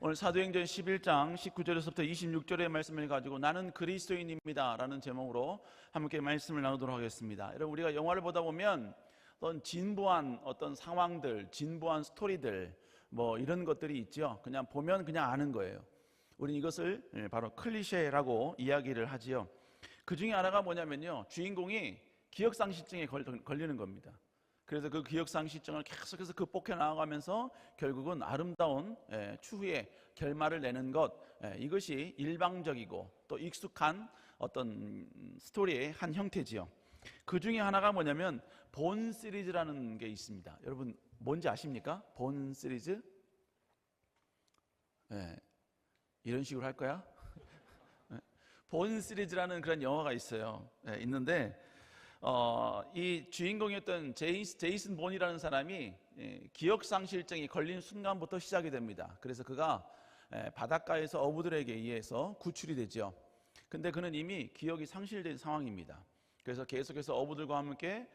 오늘 사도행전 11장 19절에서부터 26절의 말씀을 가지고 나는 그리스도인입니다 라는 제목으로 함께 말씀을 나누도록 하겠습니다. 여러분, 우리가 영화를 보다 보면 어떤 진부한 어떤 상황들, 진부한 스토리들 뭐 이런 것들이 있죠. 그냥 보면 그냥 아는 거예요. 우리는 이것을 바로 클리셰라고 이야기를 하지요. 그 중에 하나가 뭐냐면요, 주인공이 기억상실증에 걸리는 겁니다. 그래서 그 기억상실증을 계속해서 극복해 나아가면서 결국은 아름다운 추후의 결말을 내는 것, 이것이 일방적이고 또 익숙한 어떤 스토리의 한 형태지요. 그 중에 하나가 뭐냐면 본 시리즈라는 게 있습니다. 여러분 뭔지 아십니까? 본 시리즈? 이런 식으로 할 거야? 본 시리즈라는 그런 영화가 있어요. 있는데 이 주인공이었던 제이슨 본이라는 사람이 기억상실증이 걸린 순간부터 시작이 됩니다. 그래서 그가 바닷가에서 어부들에게 의해서 구출이 되죠. 근데 그는 이미 기억이 상실된 상황입니다. 그래서 계속해서 어부들과 함께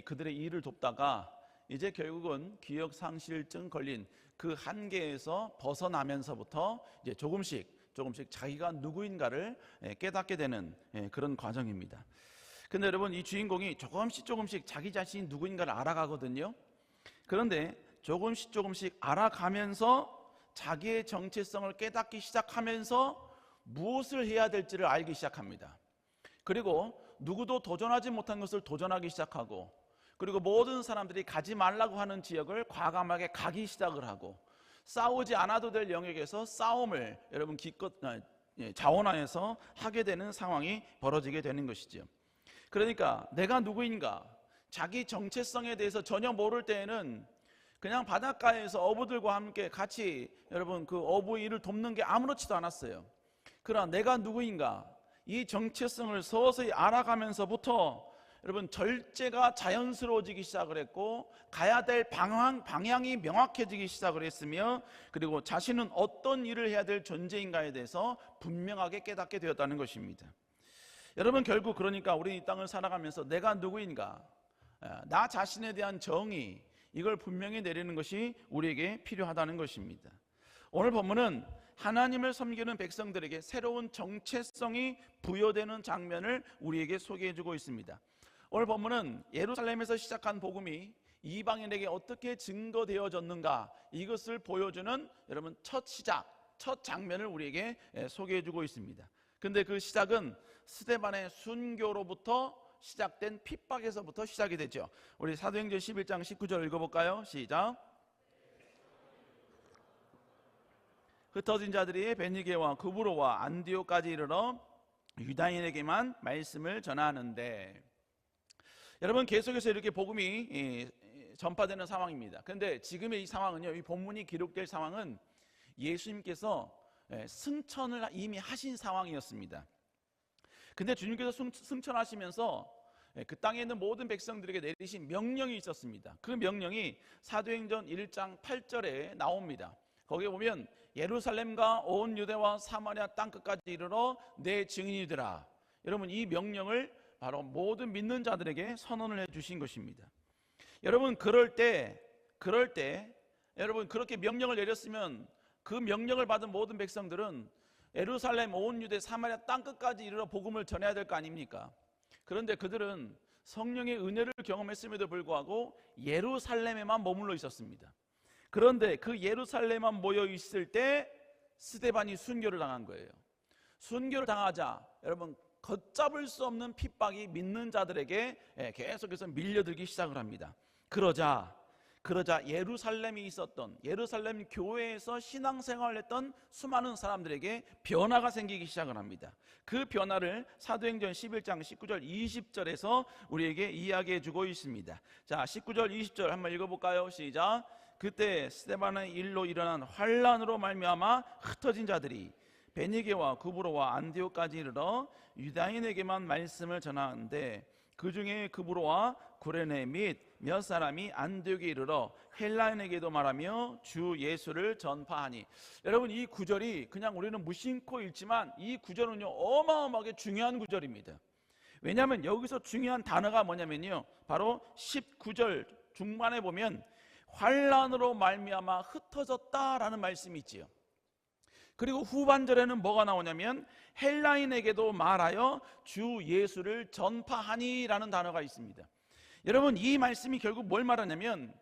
그들의 일을 돕다가 이제 결국은 기억상실증 걸린 그 한계에서 벗어나면서부터 이제 조금씩 자기가 누구인가를 깨닫게 되는 그런 과정입니다. 근데 여러분, 이 주인공이 조금씩 자기 자신이 누구인가를 알아가거든요. 그런데 조금씩 알아가면서 자기의 정체성을 깨닫기 시작하면서 무엇을 해야 될지를 알기 시작합니다. 그리고 누구도 도전하지 못한 것을 도전하기 시작하고, 그리고 모든 사람들이 가지 말라고 하는 지역을 과감하게 가기 시작을 하고, 싸우지 않아도 될 영역에서 싸움을 여러분 기껏 자원하여서 하게 되는 상황이 벌어지게 되는 것이죠. 그러니까 내가 누구인가, 자기 정체성에 대해서 전혀 모를 때에는 그냥 바닷가에서 어부들과 함께 같이 여러분 그 어부 일을 돕는 게 아무렇지도 않았어요. 그러나 내가 누구인가, 이 정체성을 서서히 알아가면서부터 여러분 절제가 자연스러워지기 시작을 했고, 가야 될 방향이 명확해지기 시작을 했으며, 그리고 자신은 어떤 일을 해야 될 존재인가에 대해서 분명하게 깨닫게 되었다는 것입니다. 여러분, 결국 그러니까 우리 이 땅을 살아가면서 내가 누구인가, 나 자신에 대한 정의, 이걸 분명히 내리는 것이 우리에게 필요하다는 것입니다. 오늘 본문은 하나님을 섬기는 백성들에게 새로운 정체성이 부여되는 장면을 우리에게 소개해주고 있습니다. 오늘 본문은 예루살렘에서 시작한 복음이 이방인에게 어떻게 증거되어졌는가, 이것을 보여주는 여러분 첫 장면을 우리에게 소개해주고 있습니다. 근데 그 시작은 스데반의 순교로부터 시작된 핍박에서부터 시작이 되죠. 우리 사도행전 11장 19절 읽어볼까요? 시작. 흩어진 자들이 베니게와 구브로와 안디오까지 이르러 유다인에게만 말씀을 전하는데, 여러분 계속해서 이렇게 복음이 전파되는 상황입니다. 그런데 지금의 이 상황은요, 이 본문이 기록될 상황은 예수님께서 승천을 이미 하신 상황이었습니다. 근데 주님께서 승천하시면서 그 땅에 있는 모든 백성들에게 내리신 명령이 있었습니다. 그 명령이 사도행전 1장 8절에 나옵니다. 거기에 보면 예루살렘과 온 유대와 사마리아 땅끝까지 이르러 내 증인이 되라. 여러분, 이 명령을 바로 모든 믿는 자들에게 선언을 해주신 것입니다. 여러분, 그럴 때 여러분 그렇게 명령을 내렸으면 그 명령을 받은 모든 백성들은 예루살렘, 온 유대, 사마리아 땅끝까지 이르러 복음을 전해야 될 거 아닙니까? 그런데 그들은 성령의 은혜를 경험했음에도 불구하고 예루살렘에만 머물러 있었습니다. 그런데 그 예루살렘에만 모여 있을 때 스데반이 순교를 당한 거예요. 순교를 당하자 여러분 걷잡을 수 없는 핍박이 믿는 자들에게 계속해서 밀려들기 시작을 합니다. 그러자 예루살렘에 있었던 예루살렘 교회에서 신앙생활을 했던 수많은 사람들에게 변화가 생기기 시작을 합니다. 그 변화를 사도행전 11장 19절 20절에서 우리에게 이야기해 주고 있습니다. 자, 19절 20절 한번 읽어볼까요? 시작. 그때 스데반의 일로 일어난 환란으로 말미암아 흩어진 자들이 베니게와 구브로와 안디오까지 이르러 유다인에게만 말씀을 전하는데, 그 중에 구브로와 구레네 및 몇 사람이 안디옥에 이르러 헬라인에게도 말하며 주 예수를 전파하니. 여러분, 이 구절이 그냥 우리는 무심코 읽지만 이 구절은요 어마어마하게 중요한 구절입니다. 왜냐하면 여기서 중요한 단어가 뭐냐면요, 바로 19절 중반에 보면 환란으로 말미암아 흩어졌다라는 말씀이 있지요. 그리고 후반절에는 뭐가 나오냐면 헬라인에게도 말하여 주 예수를 전파하니라는 단어가 있습니다. 여러분, 이 말씀이 결국 뭘 말하냐면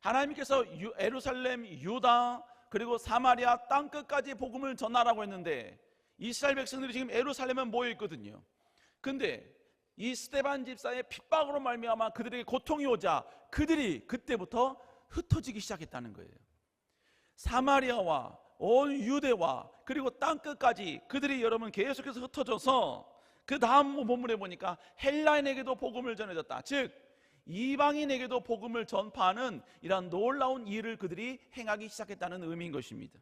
하나님께서 예루살렘, 유다, 그리고 사마리아 땅끝까지 복음을 전하라고 했는데 이스라엘 백성들이 지금 예루살렘에 모여 있거든요. 근데 이 스데반 집사의 핍박으로 말미암아 그들에게 고통이 오자 그들이 그때부터 흩어지기 시작했다는 거예요. 사마리아와 온 유대와 그리고 땅끝까지 그들이 여러분 계속해서 흩어져서 그 다음 본문에 보니까 헬라인에게도 복음을 전해졌다. 즉 이방인에게도 복음을 전파하는 이러한 놀라운 일을 그들이 행하기 시작했다는 의미인 것입니다.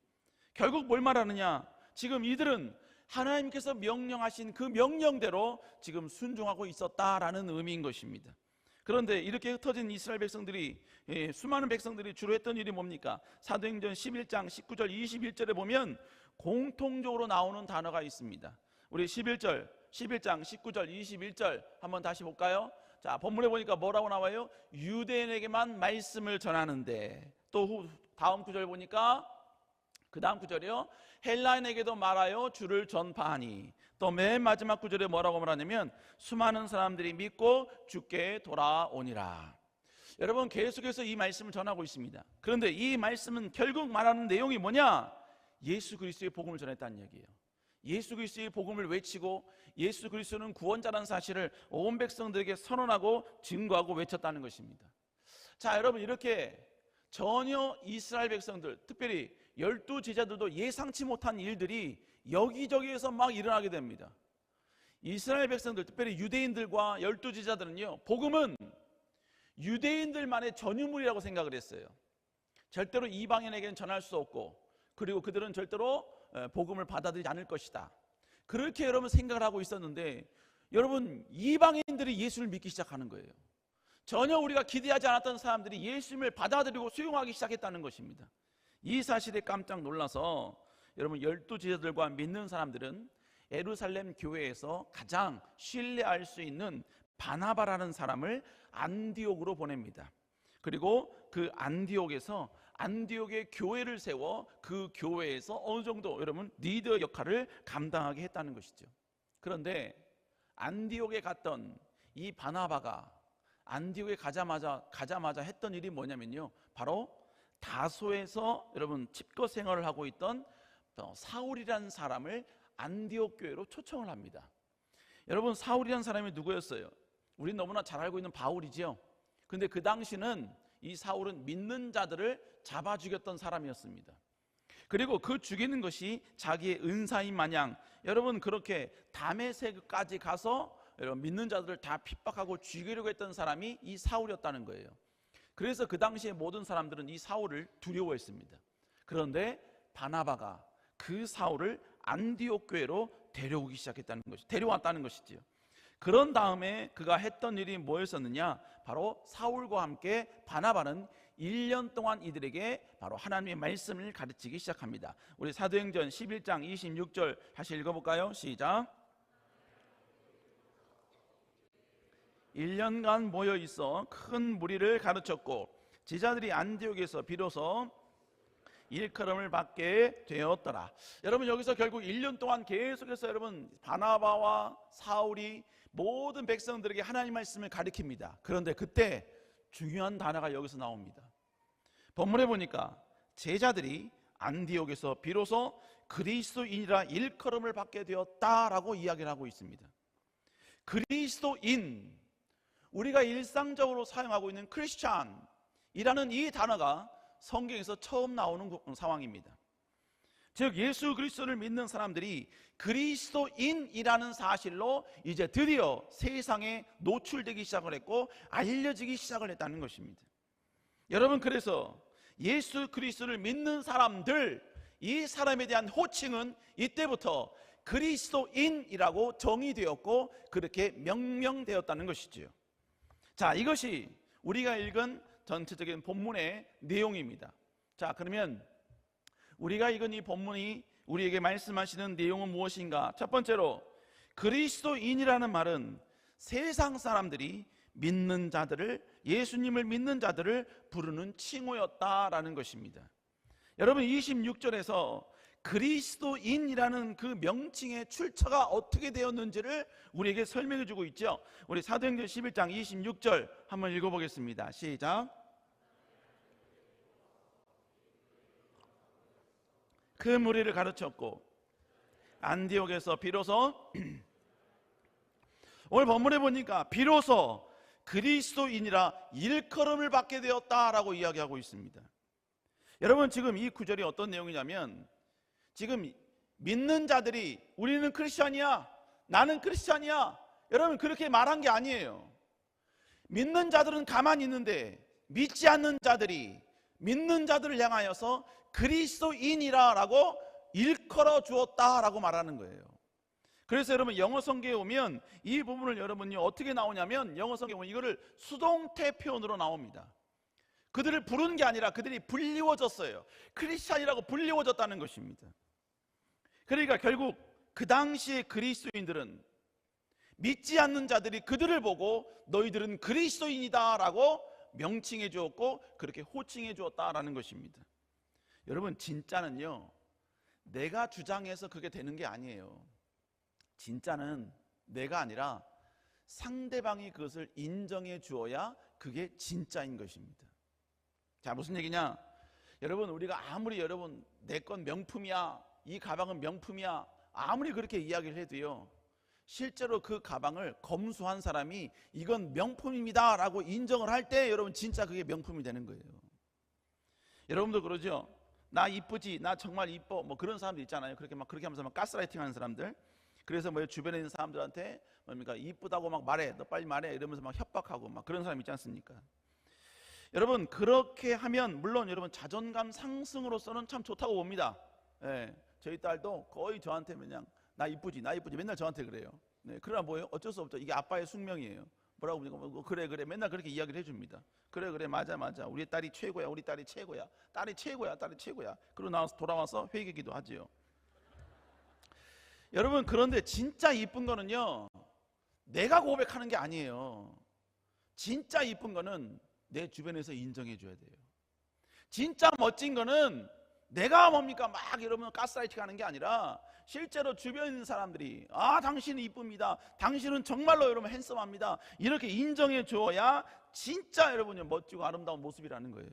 결국 뭘 말하느냐? 지금 이들은 하나님께서 명령하신 그 명령대로 지금 순종하고 있었다라는 의미인 것입니다. 그런데 이렇게 흩어진 이스라엘 백성들이, 수많은 백성들이 주로 했던 일이 뭡니까? 사도행전 11장 19절 21절에 보면 공통적으로 나오는 단어가 있습니다. 우리 11장 19절 21절 한번 다시 볼까요? 자, 본문에 보니까 뭐라고 나와요? 유대인에게만 말씀을 전하는데, 또 다음 구절 보니까 그 다음 구절이요, 헬라인에게도 말하여 주를 전파하니. 또 맨 마지막 구절에 뭐라고 말하냐면 수많은 사람들이 믿고 주께 돌아오니라. 여러분, 계속해서 이 말씀을 전하고 있습니다. 그런데 이 말씀은 결국 말하는 내용이 뭐냐? 예수 그리스도의 복음을 전했다는 얘기예요. 예수 그리스도의 복음을 외치고 예수 그리스도는 구원자라는 사실을 온 백성들에게 선언하고 증거하고 외쳤다는 것입니다. 자, 여러분, 이렇게 전혀 이스라엘 백성들, 특별히 12 제자들도 예상치 못한 일들이 여기저기에서 막 일어나게 됩니다. 이스라엘 백성들, 특별히 유대인들과 12 제자들은요, 복음은 유대인들만의 전유물이라고 생각을 했어요. 절대로 이방인에게는 전할 수 없고, 그리고 그들은 절대로 복음을 받아들이지 않을 것이다. 그렇게 여러분 생각을 하고 있었는데, 여러분, 이방인들이 예수를 믿기 시작하는 거예요. 전혀 우리가 기대하지 않았던 사람들이 예수님을 받아들이고 수용하기 시작했다는 것입니다. 이 사실에 깜짝 놀라서 여러분 12 제자들과 믿는 사람들은 예루살렘 교회에서 가장 신뢰할 수 있는 바나바라는 사람을 안디옥으로 보냅니다. 그리고 그 안디옥에서 안디옥의 교회를 세워 그 교회에서 어느 정도 여러분 리더 역할을 감당하게 했다는 것이죠. 그런데 안디옥에 갔던 이 바나바가 안디옥에 가자마자 했던 일이 뭐냐면요, 바로 다소에서 여러분 집거 생활을 하고 있던 사울이라는 사람을 안디옥 교회로 초청을 합니다. 여러분, 사울이라는 사람이 누구였어요? 우린 너무나 잘 알고 있는 바울이지요. 근데 그 당시는 이 사울은 믿는 자들을 잡아 죽였던 사람이었습니다. 그리고 그 죽이는 것이 자기의 은사인 마냥 여러분 그렇게 다메섹까지 가서 여러분 믿는 자들을 다 핍박하고 죽이려고 했던 사람이 이 사울이었다는 거예요. 그래서 그 당시에 모든 사람들은 이 사울을 두려워했습니다. 그런데 바나바가 그 사울을 안디옥 교회로 데려왔다는 것이지요. 그런 다음에 그가 했던 일이 뭐였었느냐? 바로 사울과 함께 바나바는 1년 동안 이들에게 바로 하나님의 말씀을 가르치기 시작합니다. 우리 사도행전 11장 26절 다시 읽어볼까요? 시작. 1년간 모여 있어 큰 무리를 가르쳤고 제자들이 안디옥에서 비로소 일컬음을 받게 되었더라. 여러분, 여기서 결국 1년 동안 계속해서 여러분 바나바와 사울이 모든 백성들에게 하나님 말씀을 가르칩니다. 그런데 그때 중요한 단어가 여기서 나옵니다. 본문에 보니까 제자들이 안디옥에서 비로소 그리스도인이라 일컬음을 받게 되었다라고 이야기를 하고 있습니다. 그리스도인, 우리가 일상적으로 사용하고 있는 크리스찬이라는 이 단어가 성경에서 처음 나오는 상황입니다. 즉 예수 그리스도를 믿는 사람들이 그리스도인이라는 사실로 이제 드디어 세상에 노출되기 시작을 했고 알려지기 시작을 했다는 것입니다. 여러분, 그래서 예수 그리스도를 믿는 사람들, 이 사람에 대한 호칭은 이때부터 그리스도인이라고 정의되었고 그렇게 명명되었다는 것이지요. 자, 이것이 우리가 읽은 전체적인 본문의 내용입니다. 자, 그러면 우리가 읽은 이 본문이 우리에게 말씀하시는 내용은 무엇인가? 첫 번째로 그리스도인이라는 말은 세상 사람들이 믿는 자들을, 예수님을 믿는 자들을 부르는 칭호였다라는 것입니다. 여러분, 26절에서 그리스도인이라는 그 명칭의 출처가 어떻게 되었는지를 우리에게 설명해 주고 있죠. 우리 사도행전 11장 26절 한번 읽어보겠습니다. 시작. 그 무리를 가르쳤고 안디옥에서 비로소 오늘 본문에 보니까 비로소 그리스도인이라 일컬음을 받게 되었다라고 이야기하고 있습니다. 여러분, 지금 이 구절이 어떤 내용이냐면, 지금 믿는 자들이 우리는 크리스찬이야, 나는 크리스찬이야, 여러분 그렇게 말한 게 아니에요. 믿는 자들은 가만히 있는데 믿지 않는 자들이 믿는 자들을 향하여서 그리스도인이라고 일컬어 주었다라고 말하는 거예요. 그래서 여러분 영어 성경에 오면 이 부분을 여러분이 어떻게 나오냐면, 영어 성경에 오면 이거를 수동태 표현으로 나옵니다. 그들을 부른 게 아니라 그들이 불리워졌어요. 크리스찬이라고 불리워졌다는 것입니다. 그러니까 결국 그 당시의 그리스도인들은, 믿지 않는 자들이 그들을 보고 너희들은 그리스도인이다 라고 명칭해 주었고 그렇게 호칭해 주었다라는 것입니다. 여러분, 진짜는요, 내가 주장해서 그게 되는 게 아니에요. 진짜는 내가 아니라 상대방이 그것을 인정해 주어야 그게 진짜인 것입니다. 자, 무슨 얘기냐? 여러분, 우리가 아무리 여러분 내 건 명품이야, 이 가방은 명품이야, 아무리 그렇게 이야기를 해도요, 실제로 그 가방을 검수한 사람이 이건 명품입니다 라고 인정을 할 때 여러분 진짜 그게 명품이 되는 거예요. 여러분도 그러죠? 나 이쁘지, 나 정말 이뻐, 뭐 그런 사람들 있잖아요. 그렇게 하면서 막 가스라이팅 하는 사람들. 그래서 뭐 주변에 있는 사람들한테 뭡니까, 이쁘다고 막 말해, 너 빨리 말해 이러면서 막 협박하고 막 그런 사람 있지 않습니까? 여러분, 그렇게 하면 물론 여러분 자존감 상승으로서는 참 좋다고 봅니다. 예, 저희 딸도 거의 저한테 그냥 나 이쁘지, 나 이쁘지 맨날 저한테 그래요. 네, 그러나 뭐예요? 어쩔 수 없죠. 이게 아빠의 숙명이에요. 뭐라고 그러니까 그래 맨날 그렇게 이야기를 해줍니다. 그래 맞아 우리 딸이 최고야, 우리 딸이 최고야, 딸이 최고야. 그러고 나와서 돌아와서 회개기도 하지요. 여러분, 그런데 진짜 이쁜 거는요, 내가 고백하는 게 아니에요. 진짜 이쁜 거는 내 주변에서 인정해 줘야 돼요. 진짜 멋진 거는 내가 뭡니까 막 여러분 가스라이팅 하는 게 아니라 실제로 주변에 있는 사람들이 당신은 이쁩니다, 당신은 정말로 여러분 핸섬합니다, 이렇게 인정해 줘야 진짜 여러분이 멋지고 아름다운 모습이라는 거예요.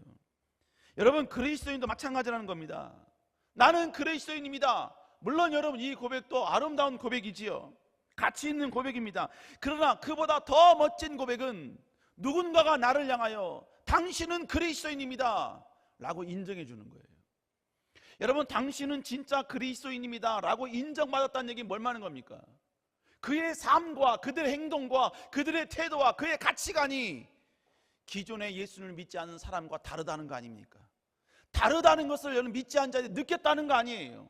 여러분, 그리스도인도 마찬가지라는 겁니다. 나는 그리스도인입니다. 물론 여러분 이 고백도 아름다운 고백이지요. 가치 있는 고백입니다. 그러나 그보다 더 멋진 고백은 누군가가 나를 향하여 당신은 그리스도인입니다 라고 인정해 주는 거예요. 여러분, 당신은 진짜 그리스도인입니다 라고 인정받았다는 얘기는 뭘 말하는 겁니까? 그의 삶과 그들의 행동과 그들의 태도와 그의 가치관이 기존의 예수를 믿지 않는 사람과 다르다는 거 아닙니까? 다르다는 것을 여러분 믿지 않는 자들이 느꼈다는 거 아니에요.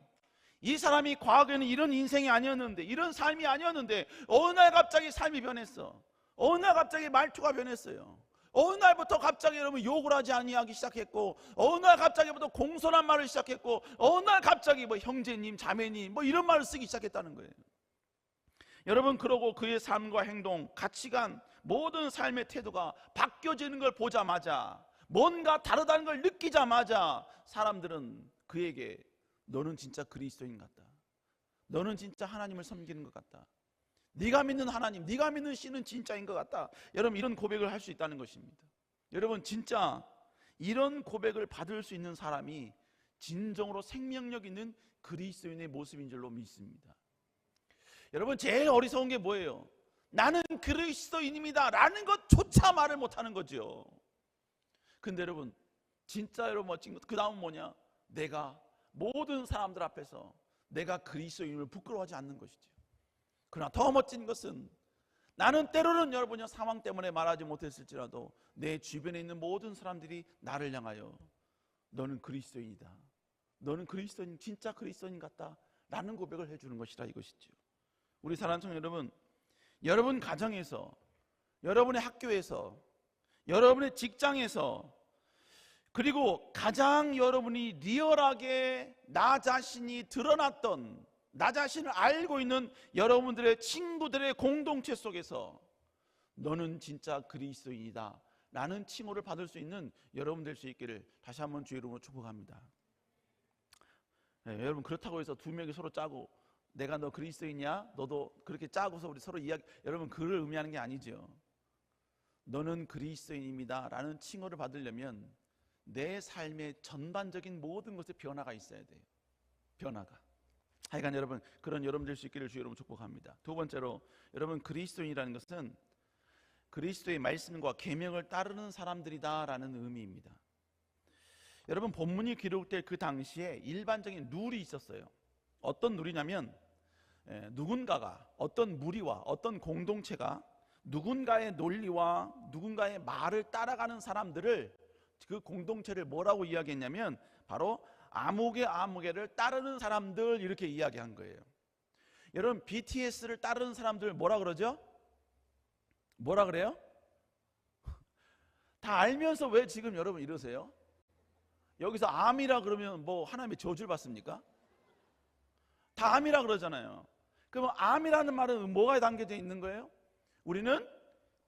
이 사람이 과거에는 이런 인생이 아니었는데, 이런 삶이 아니었는데 어느 날 갑자기 삶이 변했어. 어느 날 갑자기 말투가 변했어요. 어느 날부터 갑자기 여러분 욕을 하지 아니하기 시작했고, 어느 날 갑자기부터 공손한 말을 시작했고, 어느 날 갑자기 뭐 형제님, 자매님 뭐 이런 말을 쓰기 시작했다는 거예요. 여러분, 그러고 그의 삶과 행동, 가치관, 모든 삶의 태도가 바뀌어지는 걸 보자마자, 뭔가 다르다는 걸 느끼자마자 사람들은 그에게 너는 진짜 그리스도인 같다, 너는 진짜 하나님을 섬기는 것 같다, 네가 믿는 하나님, 네가 믿는 신은 진짜인 것 같다, 여러분 이런 고백을 할 수 있다는 것입니다. 여러분, 진짜 이런 고백을 받을 수 있는 사람이 진정으로 생명력 있는 그리스도인의 모습인 줄로 믿습니다. 여러분, 제일 어리석은 게 뭐예요? 나는 그리스도인입니다 라는 것조차 말을 못하는 거죠. 근데 여러분, 진짜 여러분 멋진 것, 그 다음은 뭐냐? 내가 모든 사람들 앞에서 내가 그리스도인을 부끄러워하지 않는 것이죠. 그러나 더 멋진 것은, 나는 때로는 여러분이 상황 때문에 말하지 못했을지라도 내 주변에 있는 모든 사람들이 나를 향하여 너는 그리스도인이다, 너는 그리스도인, 진짜 그리스도인 같다 라는 고백을 해주는 것이라 이것이죠. 우리 사랑하는 청년 여러분, 여러분 가정에서, 여러분의 학교에서, 여러분의 직장에서, 그리고 가장 여러분이 리얼하게 나 자신이 드러났던, 나 자신을 알고 있는 여러분들의 친구들의 공동체 속에서 너는 진짜 그리스도인이다 라는 칭호를 받을 수 있는 여러분 될 수 있기를 다시 한번 주의 이름으로 축복합니다. 여러분 그렇다고 해서 두 명이 서로 짜고 내가 너 그리스도이냐? 너도 그렇게 짜고서 우리 서로 이야기, 여러분 그를 의미하는 게 아니죠. 너는 그리스도인입니다 라는 칭호를 받으려면 내 삶의 전반적인 모든 것에 변화가 있어야 돼요. 변화가. 하여간 여러분 그런 여러분 될 수 있기를 주 여러분 축복합니다. 두 번째로 여러분 그리스도인이라는 것은 그리스도의 말씀과 계명을 따르는 사람들이다 라는 의미입니다. 여러분 본문이 기록될 그 당시에 일반적인 룰이 있었어요. 어떤 룰이냐면 누군가가 어떤 무리와 어떤 공동체가 누군가의 논리와 누군가의 말을 따라가는 사람들을 그 공동체를 뭐라고 이야기했냐면 바로 아무개를 따르는 사람들 이렇게 이야기한 거예요. 여러분 BTS를 따르는 사람들 뭐라 그러죠? 뭐라 그래요? 다 알면서 왜 지금 여러분 이러세요? 여기서 암이라 그러면 뭐 하나님의 저주를 받습니까? 다 암이라 그러잖아요. 그럼 암이라는 말은 뭐가 담겨져 있는 거예요? 우리는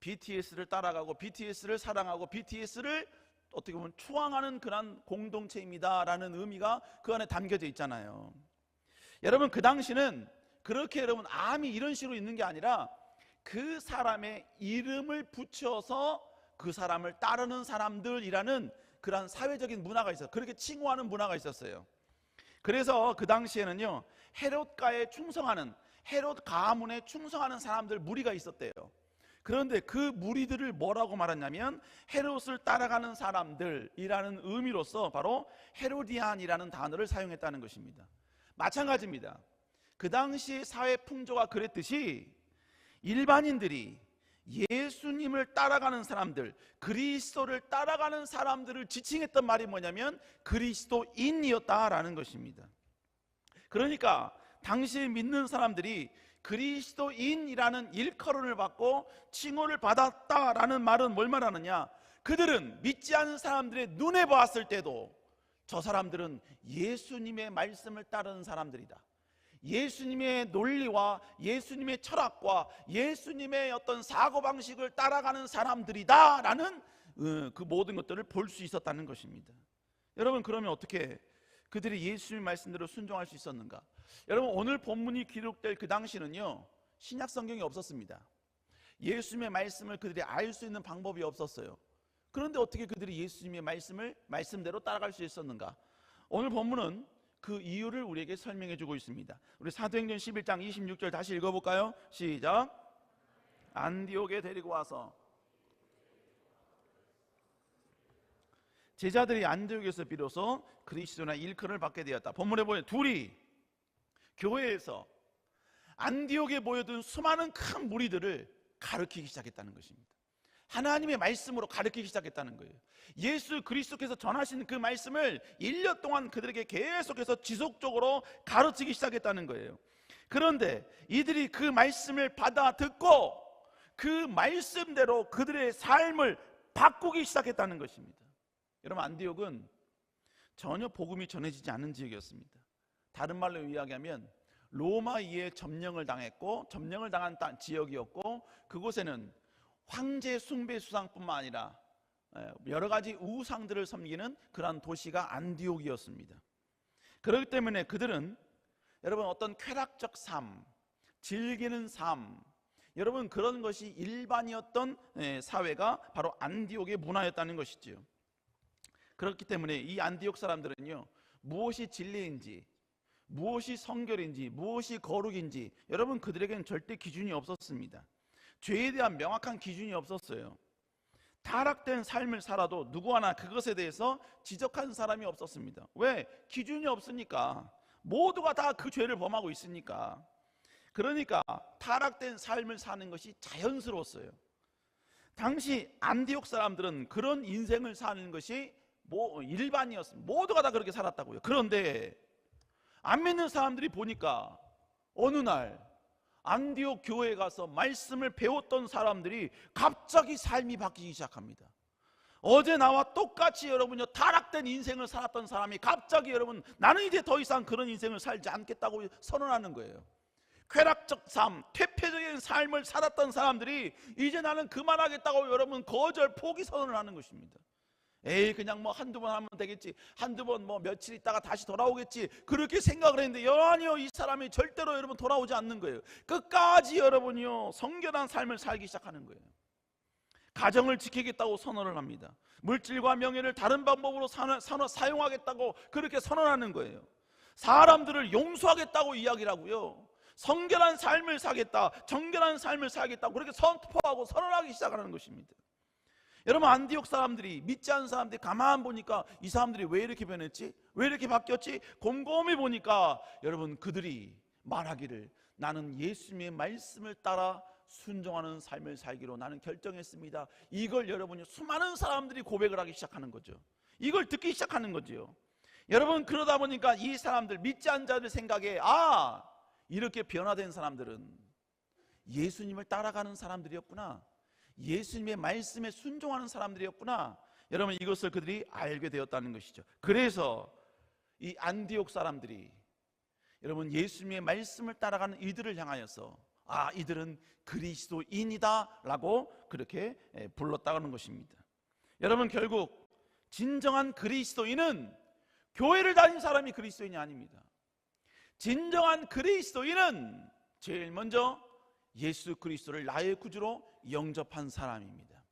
BTS를 따라가고 BTS를 사랑하고 BTS를 어떻게 보면 추앙하는 그런 공동체입니다 라는 의미가 그 안에 담겨져 있잖아요. 여러분 그 당시는 그렇게 여러분 암이 이런 식으로 있는 게 아니라 그 사람의 이름을 붙여서 그 사람을 따르는 사람들이라는 그런 사회적인 문화가 있어요. 그렇게 칭호하는 문화가 있었어요. 그래서 그 당시에는요 헤롯가에 충성하는, 헤롯 가문에 충성하는 사람들 무리가 있었대요. 그런데 그 무리들을 뭐라고 말했냐면 헤롯을 따라가는 사람들이라는 의미로서 바로 헤로디안이라는 단어를 사용했다는 것입니다. 마찬가지입니다. 그 당시 사회 풍조가 그랬듯이 일반인들이 예수님을 따라가는 사람들, 그리스도를 따라가는 사람들을 지칭했던 말이 뭐냐면 그리스도인이었다라는 것입니다. 그러니까 당시에 믿는 사람들이 그리스도인이라는 일컬음을 받고 칭호를 받았다라는 말은 뭘 말하느냐? 그들은 믿지 않은 사람들의 눈에 보았을 때도 저 사람들은 예수님의 말씀을 따르는 사람들이다, 예수님의 논리와 예수님의 철학과 예수님의 어떤 사고방식을 따라가는 사람들이다 라는 그 모든 것들을 볼 수 있었다는 것입니다. 여러분 그러면 어떻게 그들이 예수님의 말씀대로 순종할 수 있었는가? 여러분 오늘 본문이 기록될 그 당시는요 신약 성경이 없었습니다. 예수님의 말씀을 그들이 알 수 있는 방법이 없었어요. 그런데 어떻게 그들이 예수님의 말씀대로 따라갈 수 있었는가? 오늘 본문은 그 이유를 우리에게 설명해 주고 있습니다. 우리 사도행전 11장 26절 다시 읽어볼까요? 시작. 안디옥에 데리고 와서 제자들이 안디옥에서 비로소 그리스도나 일컬음을 받게 되었다. 본문에 보면 둘이 교회에서 안디옥에 모여든 수많은 큰 무리들을 가르치기 시작했다는 것입니다. 하나님의 말씀으로 가르치기 시작했다는 거예요. 예수 그리스도께서 전하신 그 말씀을 1년 동안 그들에게 계속해서 지속적으로 가르치기 시작했다는 거예요. 그런데 이들이 그 말씀을 받아 듣고 그 말씀대로 그들의 삶을 바꾸기 시작했다는 것입니다. 여러분 안디옥은 전혀 복음이 전해지지 않은 지역이었습니다. 다른 말로 이야기하면 로마에 점령을 당했고 점령을 당한 지역이었고 그곳에는 황제 숭배 수상뿐만 아니라 여러 가지 우상들을 섬기는 그러한 도시가 안디옥이었습니다. 그렇기 때문에 그들은 여러분 어떤 쾌락적 삶, 즐기는 삶, 여러분 그런 것이 일반이었던 사회가 바로 안디옥의 문화였다는 것이지요. 그렇기 때문에 이 안디옥 사람들은요 무엇이 진리인지, 무엇이 성결인지, 무엇이 거룩인지 여러분 그들에게는 절대 기준이 없었습니다. 죄에 대한 명확한 기준이 없었어요. 타락된 삶을 살아도 누구 하나 그것에 대해서 지적하는 사람이 없었습니다. 왜? 기준이 없으니까. 모두가 다 그 죄를 범하고 있으니까. 그러니까 타락된 삶을 사는 것이 자연스러웠어요. 당시 안디옥 사람들은 그런 인생을 사는 것이 일반이었습니다. 모두가 다 그렇게 살았다고요. 그런데 안 믿는 사람들이 보니까 어느 날 안디옥 교회에 가서 말씀을 배웠던 사람들이 갑자기 삶이 바뀌기 시작합니다. 어제 나와 똑같이 여러분요 타락된 인생을 살았던 사람이 갑자기 여러분 나는 이제 더 이상 그런 인생을 살지 않겠다고 선언하는 거예요. 쾌락적 삶, 퇴폐적인 삶을 살았던 사람들이 이제 나는 그만하겠다고 여러분 거절 포기 선언을 하는 것입니다. 에이 그냥 뭐 한두 번 하면 되겠지, 한두 번 뭐 며칠 있다가 다시 돌아오겠지, 그렇게 생각을 했는데 아니요, 이 사람이 절대로 여러분 돌아오지 않는 거예요. 끝까지 여러분이요 성결한 삶을 살기 시작하는 거예요. 가정을 지키겠다고 선언을 합니다. 물질과 명예를 다른 방법으로 사용하겠다고 그렇게 선언하는 거예요. 사람들을 용서하겠다고 이야기를 하고요, 성결한 삶을 살겠다, 정결한 삶을 살겠다고 그렇게 선포하고 선언하기 시작하는 것입니다. 여러분, 안디옥 사람들이, 믿지 않는 사람들이 가만 보니까 이 사람들이 왜 이렇게 변했지? 왜 이렇게 바뀌었지? 곰곰이 보니까 여러분, 그들이 말하기를 나는 예수님의 말씀을 따라 순종하는 삶을 살기로 나는 결정했습니다. 이걸 여러분이 수많은 사람들이 고백을 하기 시작하는 거죠. 이걸 듣기 시작하는 거죠. 여러분, 그러다 보니까 이 사람들, 믿지 않는 자들 생각에 이렇게 변화된 사람들은 예수님을 따라가는 사람들이었구나, 예수님의 말씀에 순종하는 사람들이었구나, 여러분 이것을 그들이 알게 되었다는 것이죠. 그래서 이 안디옥 사람들이 여러분 예수님의 말씀을 따라가는 이들을 향하여서 이들은 그리스도인이다 라고 그렇게 불렀다는 것입니다. 여러분, 결국 진정한 그리스도인은 교회를 다닌 사람이 그리스도인이 아닙니다. 진정한 그리스도인은 제일 먼저 예수 그리스도를 나의 구주로 영접한 사람입니다.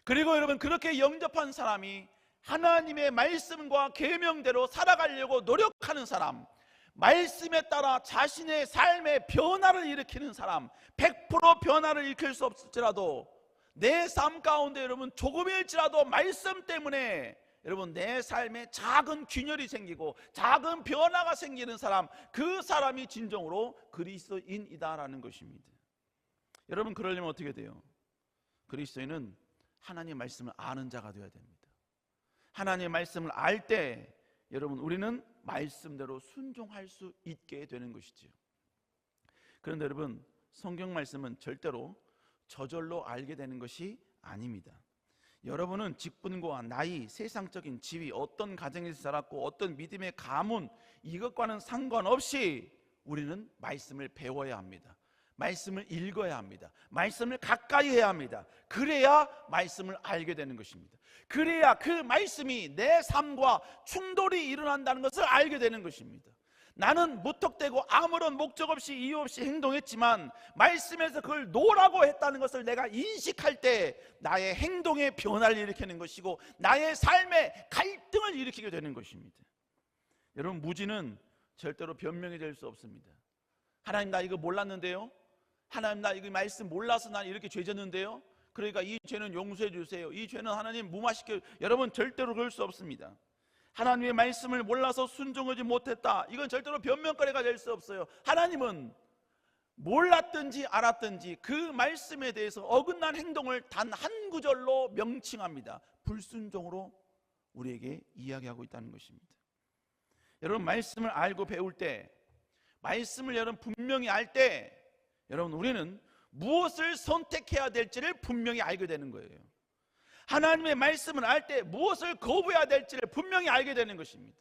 그리고 여러분, 그렇게 영접한 사람이 하나님의 말씀과 계명대로 살아가려고 노력하는 사람, 말씀에 따라 자신의 삶의 변화를 일으키는 사람, 100% 변화를 일으킬 수 없을지라도 내 삶 가운데 여러분 조금일지라도 말씀 때문에 여러분 내 삶에 작은 균열이 생기고 작은 변화가 생기는 사람, 그 사람이 진정으로 그리스도인이다라는 것입니다. 여러분, 그러려면 어떻게 돼요? 그리스도인은 하나님의 말씀을 아는 자가 되어야 됩니다. 하나님의 말씀을 알 때 여러분 우리는 말씀대로 순종할 수 있게 되는 것이지요. 그런데 여러분, 성경 말씀은 절대로 저절로 알게 되는 것이 아닙니다. 여러분은 직분과 나이, 세상적인 지위, 어떤 가정에서 자랐고 어떤 믿음의 가문, 이것과는 상관없이 우리는 말씀을 배워야 합니다. 말씀을 읽어야 합니다. 말씀을 가까이 해야 합니다. 그래야 말씀을 알게 되는 것입니다. 그래야 그 말씀이 내 삶과 충돌이 일어난다는 것을 알게 되는 것입니다. 나는 무턱대고 아무런 목적 없이 이유 없이 행동했지만 말씀에서 그걸 놓으라고 했다는 것을 내가 인식할 때 나의 행동에 변화를 일으키는 것이고 나의 삶에 갈등을 일으키게 되는 것입니다. 여러분, 무지는 절대로 변명이 될 수 없습니다. 하나님, 나 이거 몰랐는데요, 하나님, 나 이거 말씀 몰라서 난 이렇게 죄졌는데요, 그러니까 이 죄는 용서해 주세요, 이 죄는 하나님 무마시켜, 여러분 절대로 그럴 수 없습니다. 하나님의 말씀을 몰라서 순종하지 못했다, 이건 절대로 변명거리가 될 수 없어요. 하나님은 몰랐든지 알았든지 그 말씀에 대해서 어긋난 행동을 단 한 구절로 명칭합니다. 불순종으로 우리에게 이야기하고 있다는 것입니다. 여러분, 말씀을 알고 배울 때, 말씀을 여러분 분명히 알 때 여러분 우리는 무엇을 선택해야 될지를 분명히 알게 되는 거예요. 하나님의 말씀을 알 때 무엇을 거부해야 될지를 분명히 알게 되는 것입니다.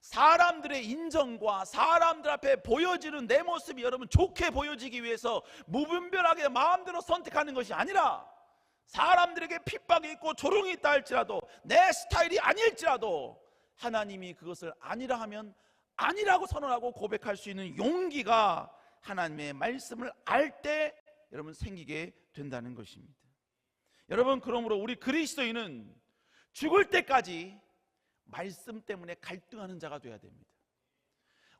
사람들의 인정과 사람들 앞에 보여지는 내 모습이 여러분 좋게 보여지기 위해서 무분별하게 마음대로 선택하는 것이 아니라, 사람들에게 핍박이 있고 조롱이 있다 할지라도, 내 스타일이 아닐지라도 하나님이 그것을 아니라 하면 아니라고 선언하고 고백할 수 있는 용기가 하나님의 말씀을 알 때 여러분 생기게 된다는 것입니다. 여러분, 그러므로 우리 그리스도인은 죽을 때까지 말씀 때문에 갈등하는 자가 되어야 됩니다.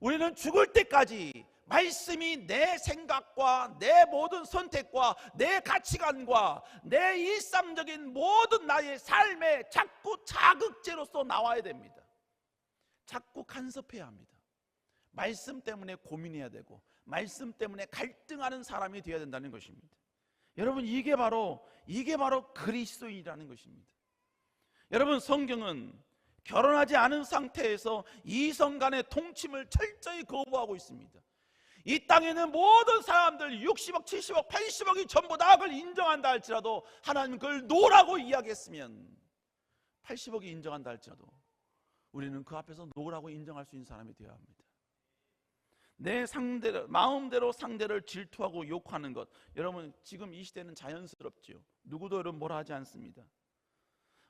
우리는 죽을 때까지 말씀이 내 생각과 내 모든 선택과 내 가치관과 내 일상적인 모든 나의 삶에 자꾸 자극제로서 나와야 됩니다. 자꾸 간섭해야 합니다. 말씀 때문에 고민해야 되고 말씀 때문에 갈등하는 사람이 되어야 된다는 것입니다. 여러분, 이게 바로 그리스도인이라는 것입니다. 여러분, 성경은 결혼하지 않은 상태에서 이성 간의 통침을 철저히 거부하고 있습니다. 이 땅에는 모든 사람들 60억, 70억, 80억이 전부 다 그걸 인정한다 할지라도, 하나님은 그걸 노라고 이야기했으면 80억이 인정한다 할지라도 우리는 그 앞에서 노라고 인정할 수 있는 사람이 되어야 합니다. 내 상대를, 마음대로 상대를 질투하고 욕하는 것, 여러분 지금 이 시대는 자연스럽지요. 누구도 여러분 뭐라 하지 않습니다.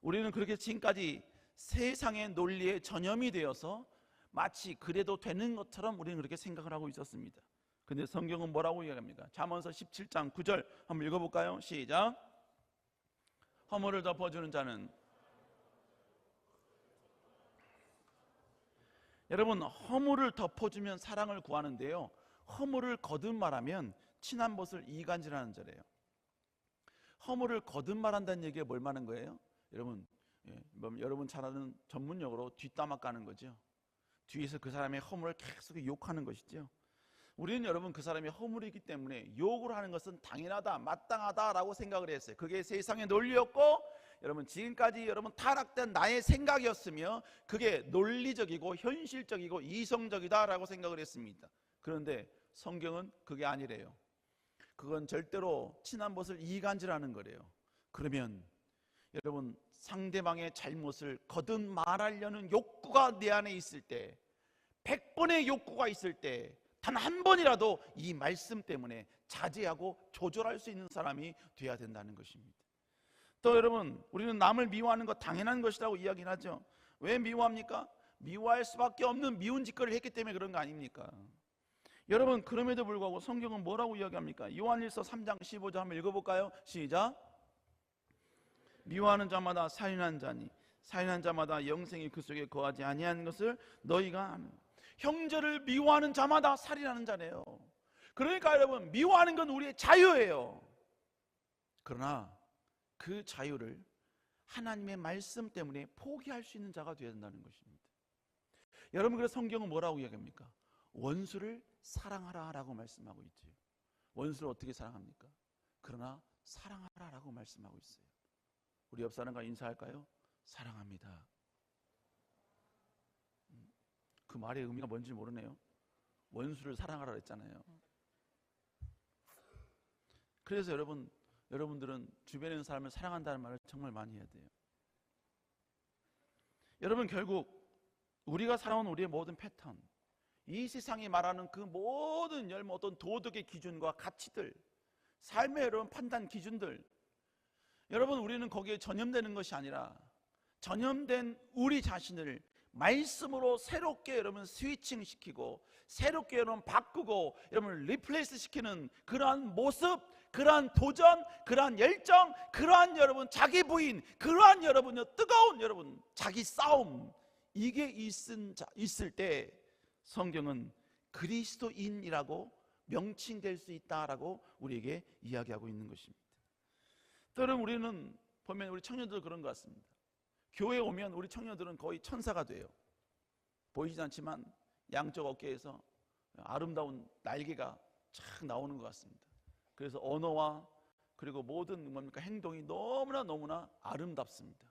우리는 그렇게 지금까지 세상의 논리에 전염이 되어서 마치 그래도 되는 것처럼 우리는 그렇게 생각을 하고 있었습니다. 근데 성경은 뭐라고 이야기합니까? 잠언서 17장 9절 한번 읽어볼까요? 시작. 허물을 덮어주는 자는, 여러분, 허물을 덮어주면 사랑을 구하는데요, 허물을 거듭말하면 친한 벗을 이간질하는 자래요. 허물을 거듭말한다는 얘기가 뭘 말하는 거예요? 여러분, 여러분 잘 아는 전문용어로 뒷담화 까는 거죠. 뒤에서 그 사람의 허물을 계속 욕하는 것이죠. 우리는 여러분 그 사람이 허물이기 때문에 욕을 하는 것은 당연하다, 마땅하다라고 생각을 했어요. 그게 세상의 논리였고, 여러분 지금까지 여러분 타락된 나의 생각이었으며 그게 논리적이고 현실적이고 이성적이다라고 생각을 했습니다. 그런데 성경은 그게 아니래요. 그건 절대로 친한 벗을 이간질하는 거래요. 그러면 여러분, 상대방의 잘못을 거듭 말하려는 욕구가 내 안에 있을 때, 100번의 욕구가 있을 때 단 한 번이라도 이 말씀 때문에 자제하고 조절할 수 있는 사람이 돼야 된다는 것입니다. 또 여러분, 우리는 남을 미워하는 것 당연한 것이라고 이야기를 하죠. 왜 미워합니까? 미워할 수밖에 없는 미운 짓거리를 했기 때문에 그런 거 아닙니까? 여러분, 그럼에도 불구하고 성경은 뭐라고 이야기합니까? 요한일서 3장 15절 한번 읽어볼까요? 시작. 미워하는 자마다 살인한 자니 살인한 자마다 영생이 그 속에 거하지 아니한 것을 너희가 아는. 형제를 미워하는 자마다 살인하는 자네요. 그러니까 여러분, 미워하는 건 우리의 자유예요. 그러나 그 자유를 하나님의 말씀 때문에 포기할 수 있는 자가 되어야 된다는 것입니다. 여러분, 그래서 성경은 뭐라고 이야기합니까? 원수를 사랑하라 라고 말씀하고 있죠. 원수를 어떻게 사랑합니까? 그러나 사랑하라 라고 말씀하고 있어요. 우리 옆 사람과 인사할까요? 사랑합니다. 그 말의 의미가 뭔지 모르네요. 원수를 사랑하라 했잖아요. 그래서 여러분들은 주변에 있는 사람을 사랑한다는 말을 정말 많이 해야 돼요. 여러분, 결국 우리가 살아온 우리의 모든 패턴, 이 세상이 말하는 그 모든 어떤 도덕의 기준과 가치들, 삶의 여러분 판단 기준들, 여러분 우리는 거기에 전염되는 것이 아니라 전염된 우리 자신을 말씀으로 새롭게 여러분 스위칭 시키고 새롭게 여러분 바꾸고 여러분 리플레이스 시키는 그러한 모습, 그러한 도전, 그러한 열정, 그러한 여러분 자기 부인, 그러한 여러분 뜨거운 여러분 자기 싸움, 이게 있을 때 성경은 그리스도인이라고 명칭될 수 있다라고 우리에게 이야기하고 있는 것입니다. 또는 우리는 보면 우리 청년들 그런 것 같습니다. 교회에 오면 우리 청년들은 거의 천사가 돼요. 보이지 않지만 양쪽 어깨에서 아름다운 날개가 착 나오는 것 같습니다. 그래서 언어와 그리고 모든 행동이 너무나 아름답습니다.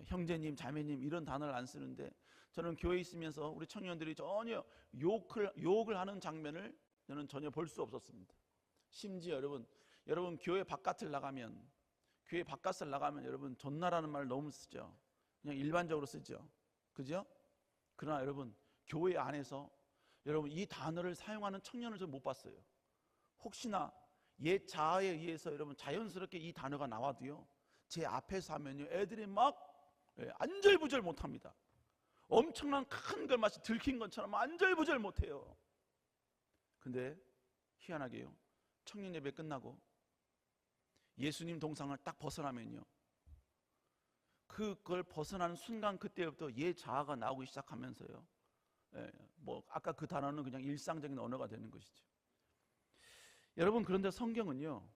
형제님, 자매님 이런 단어를 안 쓰는데, 저는 교회에 있으면서 우리 청년들이 전혀 욕을 하는 장면을 저는 전혀 볼 수 없었습니다. 심지어 여러분 교회 바깥을 나가면 여러분 존나라는 말을 너무 쓰죠. 그냥 일반적으로 쓰죠. 그죠? 그러나 여러분 교회 안에서 여러분 이 단어를 사용하는 청년을 좀 못 봤어요. 혹시나 옛 자아에 의해서 여러분 자연스럽게 이 단어가 나와도요, 제 앞에서 하면요 애들이 막 안절부절 못합니다. 엄청난 큰 걸 마치 들킨 것처럼 안절부절 못해요. 근데 희한하게요, 청년 예배 끝나고 예수님 동상을 딱 벗어나면요, 그걸 벗어나는 순간 그때부터 옛 자아가 나오기 시작하면서요, 아까 그 단어는 그냥 일상적인 언어가 되는 것이죠. 여러분, 그런데 성경은요,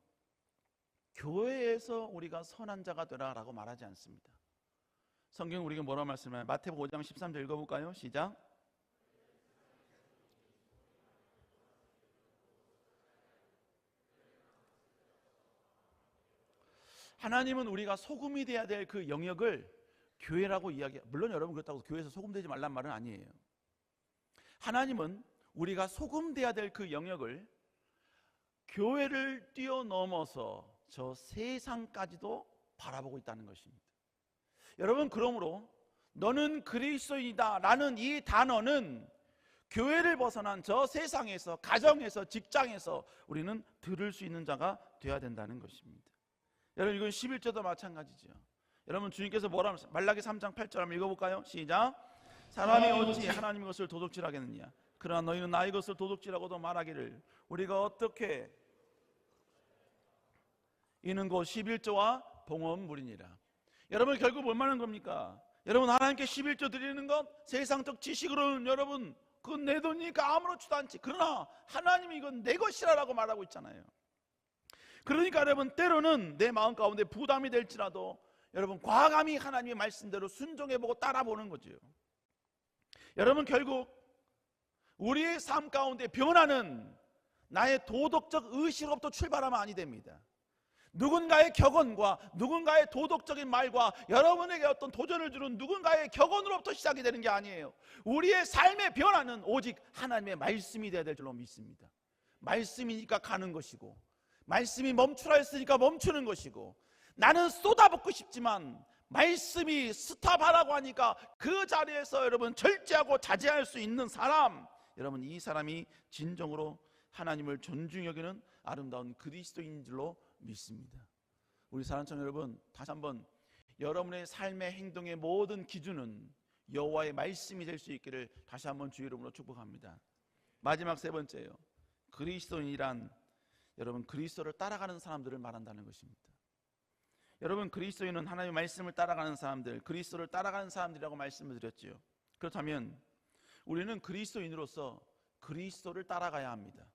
교회에서 우리가 선한 자가 되라라고 말하지 않습니다. 성경 우리가 뭐라고 말씀해요? 마태복음 5장 13절 읽어볼까요? 시작. 하나님은 우리가 소금이 돼야 될 그 영역을 교회라고 이야기해요. 물론 여러분 그렇다고 교회에서 소금 되지 말란 말은 아니에요. 하나님은 우리가 소금 돼야 될 그 영역을 교회를 뛰어넘어서 저 세상까지도 바라보고 있다는 것입니다. 여러분, 그러므로 너는 그리스도인이다 라는 이 단어는 교회를 벗어난 저 세상에서, 가정에서, 직장에서 우리는 들을 수 있는 자가 되어야 된다는 것입니다. 여러분, 이건 11조도 마찬가지죠. 여러분 주님께서 뭐라 하면서 말라기 3장 8절 한번 읽어볼까요? 시작. 사람이 어찌 하나님의 것을 도둑질하겠느냐. 그러나 너희는 나의 것을 도둑질하고도 말하기를 우리가 어떻게 이는 곧 11조와 봉헌물이니라. 여러분 결국 뭘 말하는 겁니까? 여러분 하나님께 11조 드리는 것 세상적 지식으로는 여러분 그건 내 돈이니까 아무렇지도 않지. 그러나 하나님이 이건 내 것이라고 말하고 있잖아요. 그러니까 여러분 때로는 내 마음 가운데 부담이 될지라도 여러분 과감히 하나님의 말씀대로 순종해보고 따라보는 거죠. 여러분 결국 우리의 삶 가운데 변화는 나의 도덕적 의식으로부터 출발하면 아니 됩니다. 누군가의 격언과 누군가의 도덕적인 말과 여러분에게 어떤 도전을 주는 누군가의 격언으로부터 시작이 되는 게 아니에요. 우리의 삶의 변화는 오직 하나님의 말씀이 되어야 될 줄로 믿습니다. 말씀이니까 가는 것이고 말씀이 멈추라 했으니까 멈추는 것이고 나는 쏟아붓고 싶지만 말씀이 스탑하라고 하니까 그 자리에서 여러분 절제하고 자제할 수 있는 사람, 여러분 이 사람이 진정으로 하나님을 존중히 여기는 아름다운 그리스도인 줄로 믿습니다. 우리 사랑하는 여러분, 다시 한번 여러분의 삶의 행동의 모든 기준은 여호와의 말씀이 될 수 있기를 다시 한번 주의 이름으로 축복합니다. 마지막 세 번째요, 그리스도인이란 여러분 그리스도를 따라가는 사람들을 말한다는 것입니다. 여러분 그리스도인은 하나님의 말씀을 따라가는 사람들, 그리스도를 따라가는 사람들이라고 말씀을 드렸지요. 그렇다면 우리는 그리스도인으로서 그리스도를 따라가야 합니다.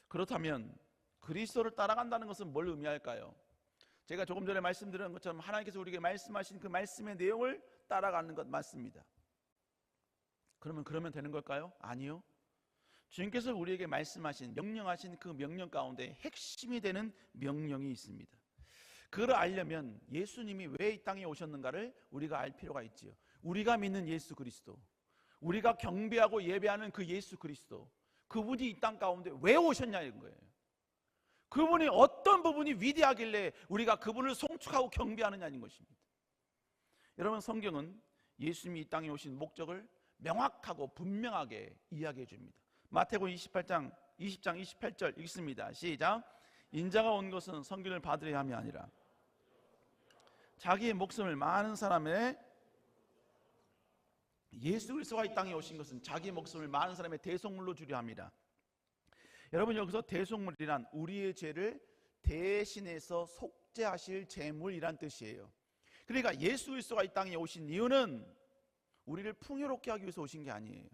그렇다면 그리스도를 따라간다는 것은 뭘 의미할까요? 제가 조금 전에 말씀드린 것처럼 하나님께서 우리에게 말씀하신 그 말씀의 내용을 따라가는 것 맞습니다. 그러면 되는 걸까요? 아니요. 주님께서 우리에게 말씀하신 명령하신 그 명령 가운데 핵심이 되는 명령이 있습니다. 그걸 알려면 예수님이 왜 이 땅에 오셨는가를 우리가 알 필요가 있지요. 우리가 믿는 예수 그리스도, 우리가 경배하고 예배하는 그 예수 그리스도, 그분이 이 땅 가운데 왜 오셨냐는 거예요. 그분이 어떤 부분이 위대하길래 우리가 그분을 송축하고 경배하느냐는 것입니다. 여러분 성경은 예수님이 이 땅에 오신 목적을 명확하고 분명하게 이야기해 줍니다. 마태복음 20장 28절 읽습니다. 시작. 인자가 온 것은 선기를 받으려 함이 아니라 자기의 목숨을 많은 사람의, 예수 그리스도가 이 땅에 오신 것은 자기의 목숨을 많은 사람의 대속물로 주려 합니다. 여러분 여기서 대속물이란 우리의 죄를 대신해서 속죄하실 제물이란 뜻이에요. 그러니까 예수 그리스도가 이 땅에 오신 이유는 우리를 풍요롭게 하기 위해서 오신 게 아니에요.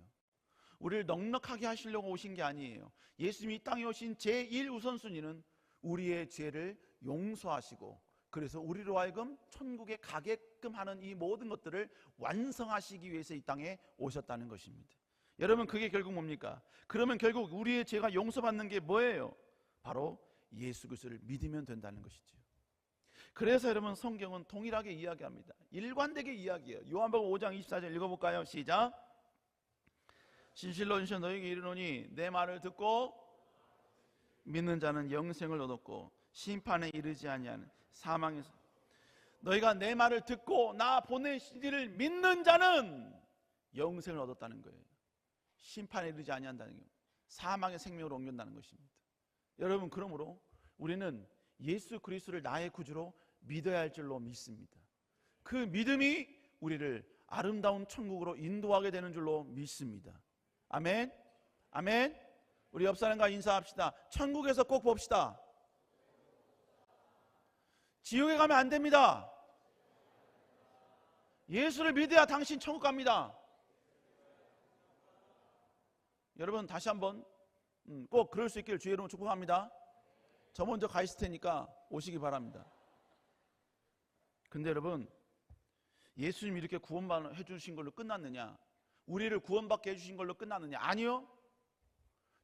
우리를 넉넉하게 하시려고 오신 게 아니에요. 예수님이 이 땅에 오신 제1우선순위는 우리의 죄를 용서하시고 그래서 우리로 하여금 천국에 가게끔 하는 이 모든 것들을 완성하시기 위해서 이 땅에 오셨다는 것입니다. 여러분 그게 결국 뭡니까? 그러면 결국 우리의 죄가 용서받는 게 뭐예요? 바로 예수 그리스도를 믿으면 된다는 것이죠. 그래서 여러분 성경은 동일하게 이야기합니다. 일관되게 이야기해요. 요한복음 5장 24절 읽어볼까요? 시작. 진실로 진실로 너희에게 이르노니 내 말을 듣고 믿는 자는 영생을 얻었고 심판에 이르지 아니하는 사망에서, 너희가 내 말을 듣고 나 보내신 이를 믿는 자는 영생을 얻었다는 거예요. 심판에 이르지 아니한다는 게 사망의 생명으로 옮긴다는 것입니다. 여러분 그러므로 우리는 예수 그리스도를 나의 구주로 믿어야 할 줄로 믿습니다. 그 믿음이 우리를 아름다운 천국으로 인도하게 되는 줄로 믿습니다. 아멘. 아멘. 우리 옆 사람과 인사합시다. 천국에서 꼭 봅시다. 지옥에 가면 안 됩니다. 예수를 믿어야 당신 천국 갑니다. 여러분 다시 한번 꼭 그럴 수 있기를 주의 이름으로 축복합니다. 저 먼저 가 있을 테니까 오시기 바랍니다. 근데 여러분 예수님이 이렇게 구원해 주신 걸로 끝났느냐? 우리를 구원받게 해주신 걸로 끝났느냐? 아니요.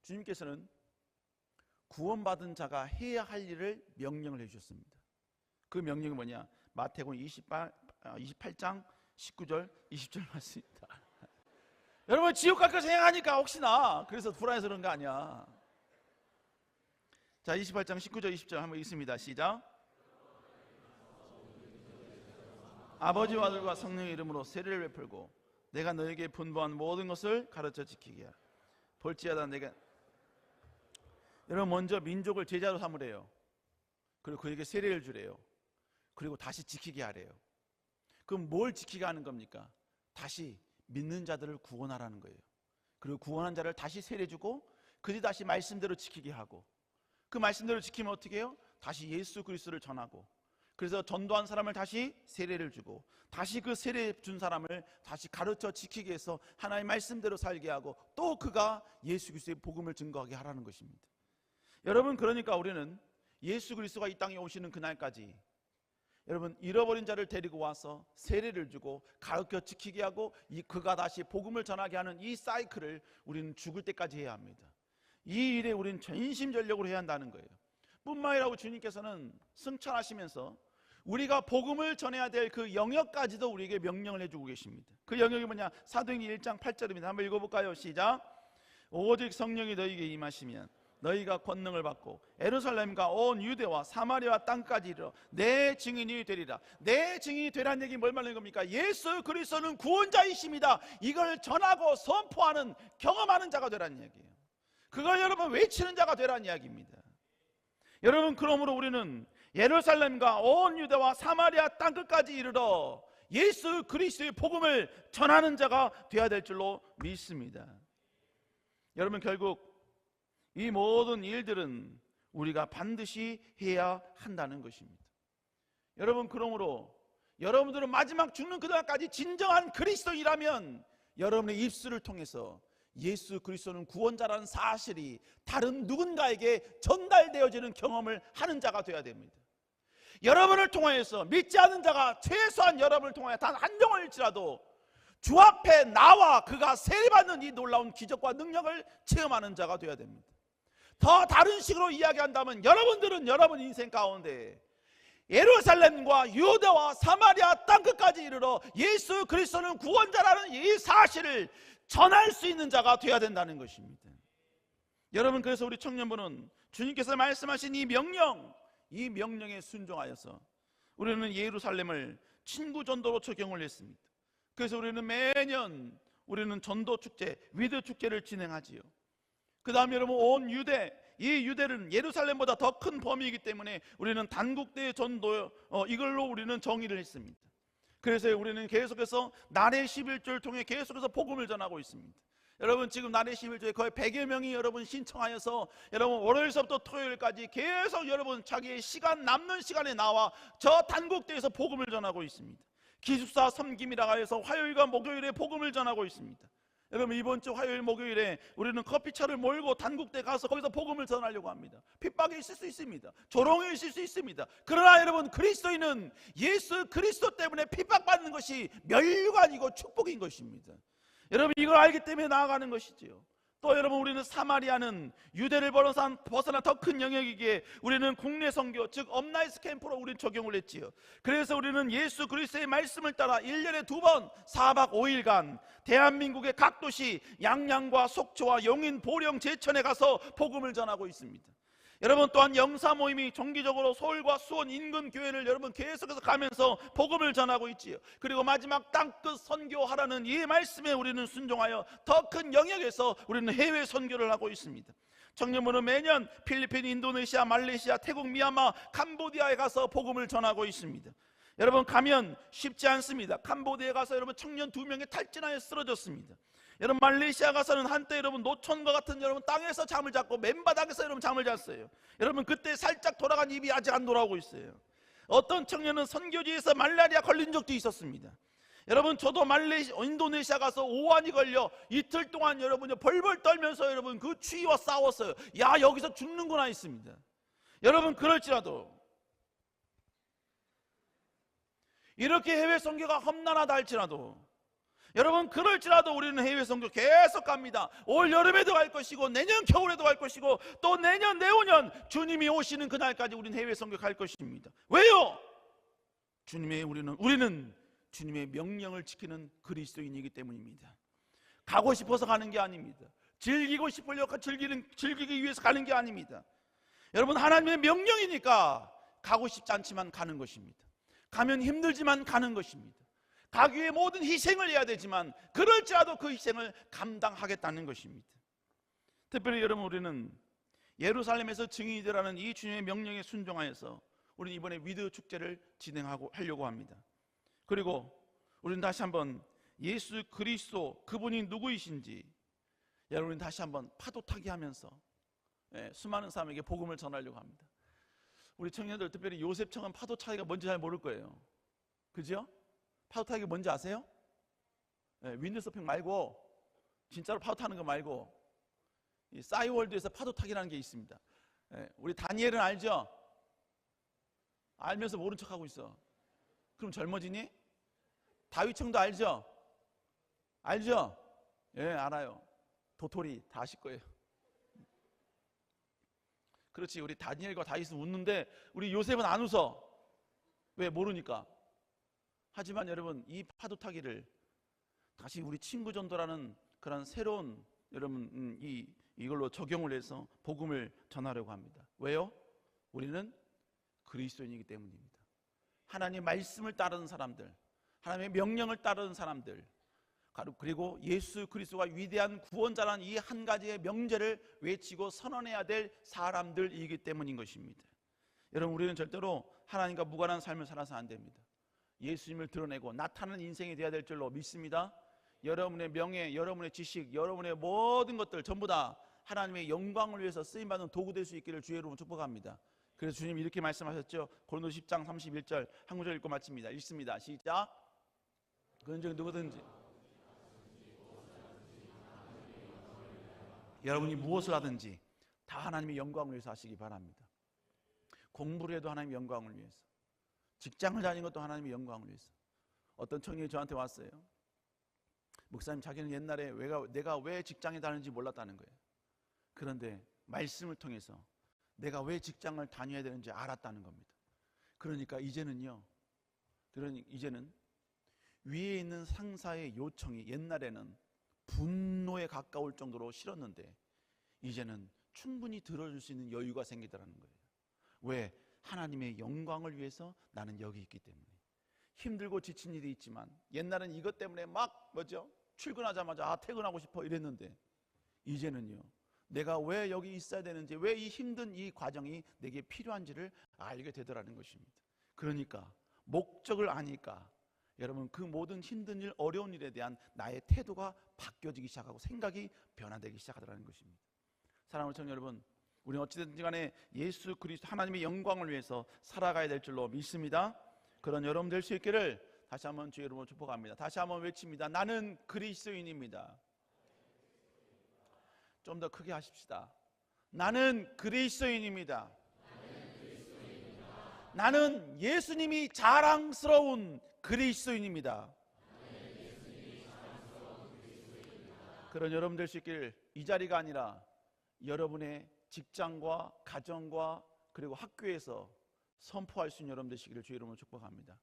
주님께서는 구원받은 자가 해야 할 일을 명령을 해주셨습니다. 그 명령이 뭐냐? 마태복음 28장 19절 20절 말씀입니다. 여러분 지옥 갈 거 생각하니까 혹시나 그래서 불안해서 그런 거 아니야. 자 28장 19절 20절 한번 읽습니다. 시작. 아버지와 아들과 성령의 이름으로 세례를 베풀고 내가 너에게 분부한 모든 것을 가르쳐 지키게 하라. 볼지어다 내가, 여러분 먼저 민족을 제자로 삼으래요. 그리고 그에게 세례를 주래요. 그리고 다시 지키게 하래요. 그럼 뭘 지키게 하는 겁니까? 다시 믿는 자들을 구원하라는 거예요. 그리고 구원한 자를 다시 세례주고 그들이 다시 말씀대로 지키게 하고, 그 말씀대로 지키면 어떻게 해요? 다시 예수 그리스도를 전하고, 그래서 전도한 사람을 다시 세례를 주고, 다시 그 세례 준 사람을 다시 가르쳐 지키게 해서 하나님의 말씀대로 살게 하고, 또 그가 예수 그리스도의 복음을 증거하게 하라는 것입니다. 여러분, 그러니까 우리는 예수 그리스도가 이 땅에 오시는 그날까지 여러분, 잃어버린 자를 데리고 와서 세례를 주고 가르쳐 지키게 하고, 그가 다시 복음을 전하게 하는 이 사이클을 우리는 죽을 때까지 해야 합니다. 이 일에 우리는 전심전력으로 해야 한다는 거예요. 뿐만 아니라 주님께서는 승천하시면서 우리가 복음을 전해야 될 그 영역까지도 우리에게 명령을 해주고 계십니다. 그 영역이 뭐냐? 사도행전 1장 8절입니다. 한번 읽어볼까요? 시작. 오직 성령이 너희에게 임하시면 너희가 권능을 받고 예루살렘과 온 유대와 사마리아 땅까지 이르러 내 증인이 되리라. 내 증인이 되라는 얘기 뭘 말하는 겁니까? 예수 그리스도는 구원자이십니다. 이걸 전하고 선포하는, 경험하는 자가 되라는 이야기예요. 그걸 여러분 외치는 자가 되라는 이야기입니다. 여러분, 그러므로 우리는 예루살렘과 온 유대와 사마리아 땅끝까지 이르러 예수 그리스도의 복음을 전하는 자가 되어야 될 줄로 믿습니다. 여러분, 결국 이 모든 일들은 우리가 반드시 해야 한다는 것입니다. 여러분, 그러므로 여러분들은 마지막 죽는 그날까지 진정한 그리스도인이라면 여러분의 입술을 통해서 예수 그리스도는 구원자라는 사실이 다른 누군가에게 전달되어지는 경험을 하는 자가 되어야 됩니다. 여러분을 통하여서 믿지 않는 자가 최소한 여러분을 통하여 단 한 명일지라도 주 앞에 나와 그가 세례받는 이 놀라운 기적과 능력을 체험하는 자가 되어야 됩니다. 더 다른 식으로 이야기한다면 여러분들은 여러분 인생 가운데 예루살렘과 유대와 사마리아 땅끝까지 이르러 예수 그리스도는 구원자라는 이 사실을 전할 수 있는 자가 되어야 된다는 것입니다. 여러분, 그래서 우리 청년부는 주님께서 말씀하신 이 명령에 순종하여서 우리는 예루살렘을 친구 전도로 적용을 했습니다. 그래서 우리는 매년 우리는 전도 축제, 위드 축제를 진행하지요. 그 다음에 여러분, 온 유대, 이 유대는 예루살렘보다 더 큰 범위이기 때문에 우리는 단국대 전도, 이걸로 우리는 정의를 했습니다. 그래서 우리는 계속해서 나래 11조를 통해 계속해서 복음을 전하고 있습니다. 여러분, 지금 나래 11조에 거의 100여 명이 여러분 신청하여서 여러분 월요일서부터 토요일까지 계속 여러분 자기의 시간, 남는 시간에 나와 저 단국대에서 복음을 전하고 있습니다. 기숙사 섬김이라고 해서 화요일과 목요일에 복음을 전하고 있습니다. 여러분, 이번 주 화요일 목요일에 우리는 커피차를 몰고 단국대 가서 거기서 복음을 전하려고 합니다. 핍박이 있을 수 있습니다. 조롱이 있을 수 있습니다. 그러나 여러분, 그리스도인은 예수 그리스도 때문에 핍박받는 것이 멸류가 아니고 축복인 것입니다. 여러분, 이걸 알기 때문에 나아가는 것이지요. 또 여러분, 우리는 사마리아는 유대를 벗어나 더 큰 영역이기에 우리는 국내 선교, 즉 업라이스 캠프로 우리는 적용을 했지요. 그래서 우리는 예수 그리스도의 말씀을 따라 1년에 2번 4박 5일간 대한민국의 각 도시 양양과 속초와 용인, 보령, 제천에 가서 복음을 전하고 있습니다. 여러분, 또한 영사 모임이 정기적으로 서울과 수원 인근 교회를 여러분 계속해서 가면서 복음을 전하고 있지요. 그리고 마지막 땅끝 선교하라는 이 말씀에 우리는 순종하여 더 큰 영역에서 우리는 해외 선교를 하고 있습니다. 청년부는 매년 필리핀, 인도네시아, 말레이시아, 태국, 미얀마, 캄보디아에 가서 복음을 전하고 있습니다. 여러분, 가면 쉽지 않습니다. 캄보디아에 가서 여러분 청년 2명이 탈진하여 쓰러졌습니다. 여러분, 말레이시아 가서는 한때 여러분 노천과 같은 여러분 땅에서 잠을 잤고 맨바닥에서 여러분 잠을 잤어요. 여러분, 그때 살짝 돌아간 입이 아직 안 돌아오고 있어요. 어떤 청년은 선교지에서 말라리아 걸린 적도 있었습니다. 여러분, 저도 인도네시아 가서 오한이 걸려 이틀 동안 여러분 벌벌 떨면서 여러분 그 추위와 싸웠어요. 야, 여기서 죽는구나 했습니다. 여러분, 그럴지라도 이렇게 해외 선교가 험난하다 할지라도 여러분, 그럴지라도 우리는 해외 선교 계속 갑니다. 올 여름에도 갈 것이고 내년 겨울에도 갈 것이고 또 내년 내후년 주님이 오시는 그날까지 우리는 해외 선교 갈 것입니다. 왜요? 우리는 주님의 명령을 지키는 그리스도인이기 때문입니다. 가고 싶어서 가는 게 아닙니다. 즐기고 싶으려고 즐기기 위해서 가는 게 아닙니다. 여러분, 하나님의 명령이니까 가고 싶지 않지만 가는 것입니다. 가면 힘들지만 가는 것입니다. 가기 위해 모든 희생을 해야 되지만 그럴지라도 그 희생을 감당하겠다는 것입니다. 특별히 여러분, 우리는 예루살렘에서 증인이 되라는 이 주님의 명령에 순종하여서 우리는 이번에 위드 축제를 하려고 합니다. 그리고 우리는 다시 한번 예수 그리스도 그분이 누구이신지 여러분이 다시 한번 파도 타기 하면서 수많은 사람에게 복음을 전하려고 합니다. 우리 청년들 특별히 요셉청은 파도 타기가 뭔지 잘 모를 거예요. 그죠? 파도 타기가 뭔지 아세요? 윈드서핑 말고 진짜로 파도 타는 거 말고 이 싸이월드에서 파도 타기라는 게 있습니다. 우리 다니엘은 알죠? 알면서 모른 척하고 있어. 그럼 젊어지니? 다윗청도 알죠? 알죠? 예, 알아요. 도토리 다 아실 거예요. 그렇지, 우리 다니엘과 다윗은 웃는데 우리 요셉은 안 웃어. 왜? 모르니까. 하지만 여러분, 이 파도 타기를 다시 우리 친구 전도라는 그런 새로운 여러분 이걸로 적용을 해서 복음을 전하려고 합니다. 왜요? 우리는 그리스도인이기 때문입니다. 하나님의 말씀을 따르는 사람들, 하나님의 명령을 따르는 사람들, 그리고 예수 그리스도가 위대한 구원자라는 이 한 가지의 명제를 외치고 선언해야 될 사람들이기 때문인 것입니다. 여러분, 우리는 절대로 하나님과 무관한 삶을 살아서 안 됩니다. 예수님을 드러내고 나타나는 인생이 되어야 될 줄로 믿습니다. 여러분의 명예, 여러분의 지식, 여러분의 모든 것들 전부 다 하나님의 영광을 위해서 쓰임받는 도구 될 수 있기를 주의 이름으로 축복합니다. 그래서 주님이 이렇게 말씀하셨죠. 고린도서 10장 31절 한 구절 읽고 마칩니다. 읽습니다. 시작. 그런 중 누구든지 여러분이 무엇을 하든지 다 하나님의 영광을 위해서 하시기 바랍니다. 공부를 해도 하나님의 영광을 위해서, 직장을 다니는 것도 하나님의 영광을 위해서. 어떤 청년이 저한테 왔어요. 목사님, 자기는 옛날에 내가 왜 직장에 다니는지 몰랐다는 거예요. 그런데 말씀을 통해서 내가 왜 직장을 다녀야 되는지 알았다는 겁니다. 그러니까 이제는 위에 있는 상사의 요청이 옛날에는 분노에 가까울 정도로 싫었는데 이제는 충분히 들어줄 수 있는 여유가 생기더라는 거예요. 왜? 하나님의 영광을 위해서 나는 여기 있기 때문에. 힘들고 지친 일이 있지만 옛날엔 이것 때문에 막 출근하자마자 퇴근하고 싶어 이랬는데 이제는요, 내가 왜 여기 있어야 되는지, 왜 이 힘든 이 과정이 내게 필요한지를 알게 되더라는 것입니다. 그러니까 목적을 아니까 여러분, 그 모든 힘든 일, 어려운 일에 대한 나의 태도가 바뀌어지기 시작하고 생각이 변화되기 시작하더라는 것입니다. 사랑하는 청년 여러분, 우리는 어찌됐든지 간에 예수 그리스도 하나님의 영광을 위해서 살아가야 될 줄로 믿습니다. 그런 여러분 될 수 있기를 다시 한번 주의 이름으로 축복합니다. 다시 한번 외칩니다. 나는 그리스도인입니다. 좀 더 크게 하십시다. 나는 그리스도인입니다. 나는 예수님이 자랑스러운 그리스도인입니다. 그런 여러분 될 수 있길, 이 자리가 아니라 여러분의 직장과 가정과 그리고 학교에서 선포할 수 있는 여러분 되시기를 주의 이름으로 축복합니다.